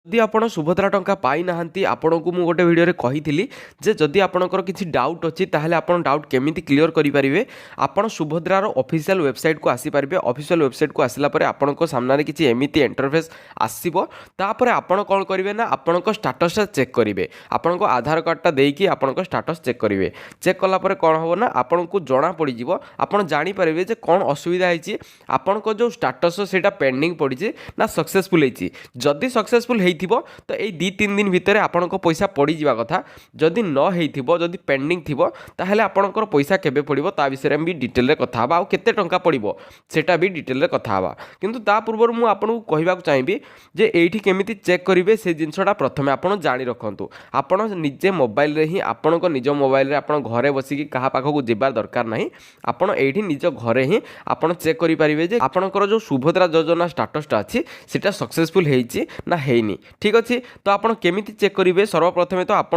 जदि आप सुभद्रा टंका पाई नाहांती आपको मु गोटे वीडियो कही जे जदि आपंकर किसी डाउट अच्छी ताहले आपण डाउट केमिति क्लियर करेंगे आपण सुभद्रार ऑफिशियल वेबसाइट को आसीपारे ऑफिशियल वेबसाइट को आसला परे आपनको सामने किसी एमिति इंटरफेस आसो तापर आपण कौन करेंगे ना आपण स्टाटस चेक करेंगे आपण आधार कार्डटा देकी आपण स्टाटस चेक करेंगे चेक कलापर कौन हम ना आपन को जना पड़ आप जानीपारे जे कौन असुविधा होती आपण जो स्टाटस से पेंडिंग पड़ी ना सक्सेसफुल होती जदि सक्सेसफुल हो तो ये 2-3 दिन भितर आपण पैसा पड़ जा कथा जदि न हो जदि पेंडिंग थी ताहले आपणकर पैसा केबे पड़ो ता विषय में भी डिटेल कथा आउ केते टंका पड़ो सेटा भी डिटेल कथा किंतु ता पूर्व मुझे आपको कहवाक चाहिए जे एठी केमिति चेक करेंगे से जिनसटा प्रथम आप जाणी रखु आपण निजे मोबाइल ही आपण निज मोबाइल आप घरे बसिकी क्या पाखक जबार दरकार ना आपण एठी निज घरे ही आप चेक करेंगे जे आपणकर जो सुभद्रा योजना स्टाटसटा अच्छी सीटा सक्सेसफुल होती ना हैनी ठीक अच्छे तो आपड़ केमी चेक करेंगे सर्वप्रथमे तो आप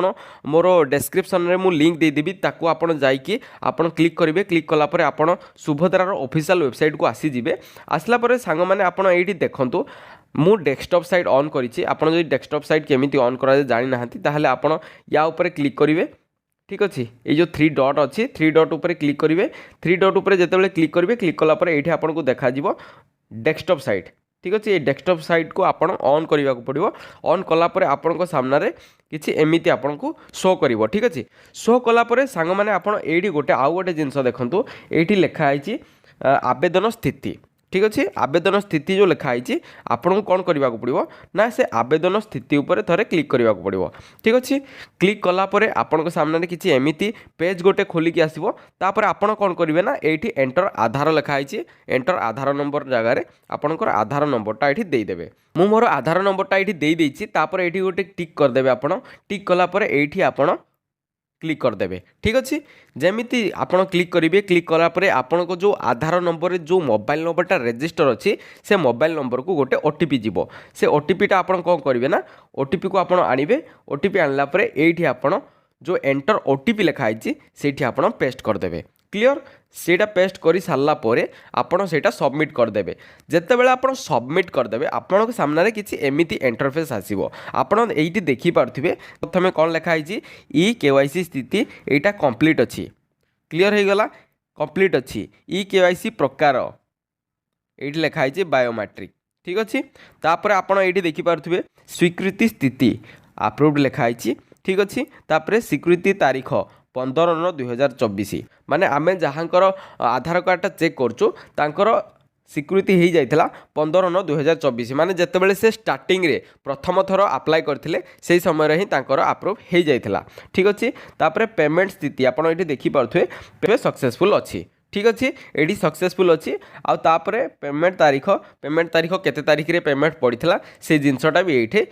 मोर डेस्क्रिप्शन में मुझे लिंक देदेवी ताकू आपड़ जाकि आप क्लिक करेंगे क्लिक कलापर आप सुभद्रार ऑफिशियल वेबसाइट को आसीजे आसला सांग मैंने आप ये देखूँ मु डेस्कटॉप साइट ऑन करी आपड़ जो डेस्कटॉप साइट केमी ऑन कराए जानी ना ताहले आपण या ऊपर क्लिक करेंगे ठीक अच्छे ये जो 3 डॉट अच्छी 3 डॉट उपर क्लिक करेंगे 3 डॉट उपर जिते क्लिक करेंगे क्लिक कलापर ये आपको देखा डेस्कटॉप साइट ठीक अच्छे ये डेस्कटॉप साइट को आपड़ ऑन करने को पड़ो ऑन कलापर आपण सामने किसी एमती आपन को शो कर ठीक अच्छे शो कलापर सांग मैंने आपड़ ये गोटे आउ गोटे जिनस देखूँ ये लिखाई आवेदन स्थिति ठीक अच्छे आवेदन स्थिति जो लिखाई आपन को कौन करने को पड़ो ना से आवेदन स्थिति उपर थे क्लिक करने को पड़ो ठीक अच्छे क्लिक कलापर आपण सामने किसी एमती पेज गोटे खोलिकी आसो तापर आपण कौन करेंगे ना ये एंटर आधार लिखाई एंटर आधार नंबर जगार आपणकर आधार नंबरटा ये देदेवे मु मोर आधार नंबरटा ये देदेछि तापर ये गोटे टिक करदेवे आपण टिक कलापर ये आपण क्लिक करदेवे ठीक अच्छे जमीती आपड़ क्लिक करेंगे क्लिक कलापर आपण को जो आधार नंबर जो मोबाइल नंबरटा रेजिस्टर अच्छी से मोबाइल नंबर को गोटे ओटीपी जीव से ओटीपीटा आपड़ कौन करेंगे ना ओटीपी को आपड़ आणवे ओटीपी आनलापर ये आपड़ जो एंटर ओटीपी लिखाई से आपड़ पेस्ट करदेवे क्लियर सेटा पेस्ट कर सारा पर आपड़ से सबमिट करदेवे जितेबाला आप सबमिट करदेवे आपण सामने किसी एमती इंटरफेस आसो आपड़ ये देखिपे प्रथम कौन लिखाई ई केवाईसी स्थिति यहाँ कंप्लीट अच्छी क्लियर हो गला कंप्लीट अच्छी ई केवाईसी प्रकार ये लिखाई बायोमेट्रिक ठीक अच्छे तापर आपड़ ये देखिपे स्वीकृति स्थिति अप्रूव्ड लिखाई ठीक अच्छे तापर स्वीकृति तारीख 15/9/2024 माने आमे जहाँकर आधार कार्डटा चेक करचु स्वीकृति हो जाता 15/9/2024 माने जितेबाला से स्टार्टिंग रे प्रथम थर अप्लाई करथिले से समय ही अप्रूव हो जाता ठीक अच्छे तापर पेमेंट स्थिति आपड़ ये देखिपे सक्सेसफुल अच्छी ठीक अच्छे ये सक्सेसफुल अच्छी आउे पेमेंट तारीख केते तारीख रे पेमेंट पड़ता से जिनसटा भी ये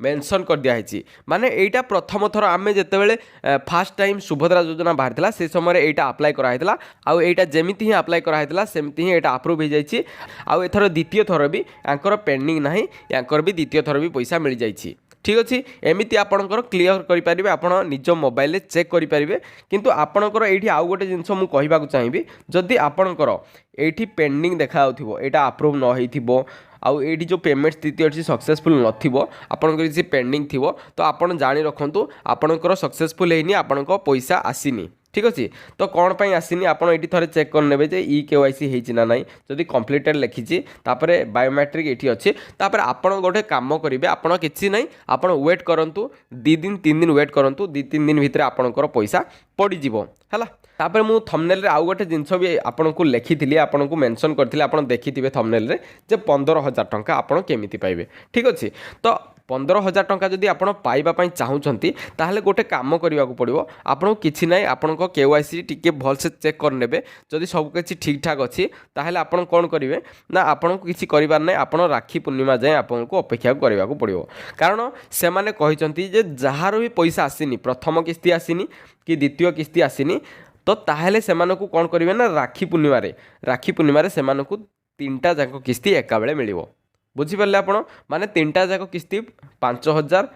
मेंशन कर दिखाई माने एटा प्रथम थर आम जितेबाला फास्ट टाइम सुभद्रा योजना बाहर से समय यहाँ अप्लाई कराइला आउ एटा जमीती ही अप्लाई कराइला सेमती ही यहाँ अप्रूव हो जाइए आउ एथर द्वितीय थर भी यांकर पेंडिंग ना यांकर भी द्वितीय थर भी पैसा मिल जाइए ठीक अच्छे एमती आपणकर क्लीयर करेंगे आप निज मोबाइल चेक करेंगे किंतु आपणकर ये आउ गोटे जिनस मुझे कहवाक चाहिए जदि आपणकर ये पेंडिंग देखा यहाँ अप्रूव न हो आउ ये जो पेमेंट स्थिति अच्छी सक्सेसफुल नथिबो आपनकर किसी पेंडिंग थिबो तो आपन जानी रखंतु आपनकर सक्सेसफुल हेनी आपनको पैसा आसीनी ठीक अच्छे तो कौन पर आसीनी आप ये चेक करने जे ई केवाईसी होती ना नाई जदि कंप्लीटेड लिखी तापर बायोमेट्रिक ये अच्छे तापर आपड़ गोटे कम करेंगे आपड़ किसी ना आप वेट करूँ 2 दिन 3 दिन वेट करूँ 2-3 दिन भितर आपंकर पैसा पड़ज है तापर मु थंबनेल आउ गोटे जिनस भी आपको लिखी आपको मेंशन करथिले आपण देखिथिबे थंबनेल रे जे 15,000 टंका आपण केमिति पाइबे ठीक अच्छे तो 15,000 टंका जदि आप पाइबा चाहूँगी ताहले गोटे काम करने को पड़ो आपको किसी ना आपण केवाईसी टी भलसे चेक करने जदि सबकि ठीक ठाक अच्छी ताहले आपण कौन करेंगे ना आपन को किसी करार ना आप राखी पूर्णिमा जाए आपको अपेक्षा करने को पड़ो कारण से मैंने कहते जे जार भी पैसा आसीनी प्रथम किस्ती आसीनी कि द्वितीय किस्ती आसीनी तो ताहले से कौन करेंगे ना राखी पूर्णिमा से 3टा जाक किस्ती एका बेले मिलिबो बुझीपारे आप माने 3टा जाक किस्ती 5,000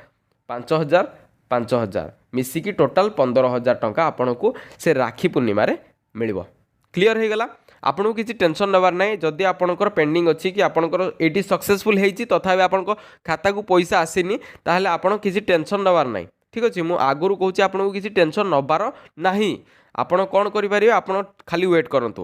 5,000 5,000 मिसिकी टोटाल 15,000 टंका आपन को से राखी पूर्णिमा मिलिबो क्लियर हो गला ଆପଣଙ୍କୁ କିଛି ଟେନସନ୍ ନେବାର ନାହିଁ। ଯଦି ଆପଣଙ୍କର ପେଣ୍ଡିଙ୍ଗ ଅଛି କି ଆପଣଙ୍କର ଏଇଠି ସକ୍ସେସଫୁଲ୍ ହେଇଛି ତଥାପି ଆପଣଙ୍କ ଖାତାକୁ ପଇସା ଆସିନି, ତାହେଲେ ଆପଣ କିଛି ଟେନସନ୍ ନେବାର ନାହିଁ। ଠିକ୍ ଅଛି, ମୁଁ ଆଗରୁ କହୁଛି ଆପଣଙ୍କୁ କିଛି ଟେନସନ୍ ନେବାର ନାହିଁ। ଆପଣ କ'ଣ କରିପାରିବେ, ଆପଣ ଖାଲି ୱେଟ୍ କରନ୍ତୁ।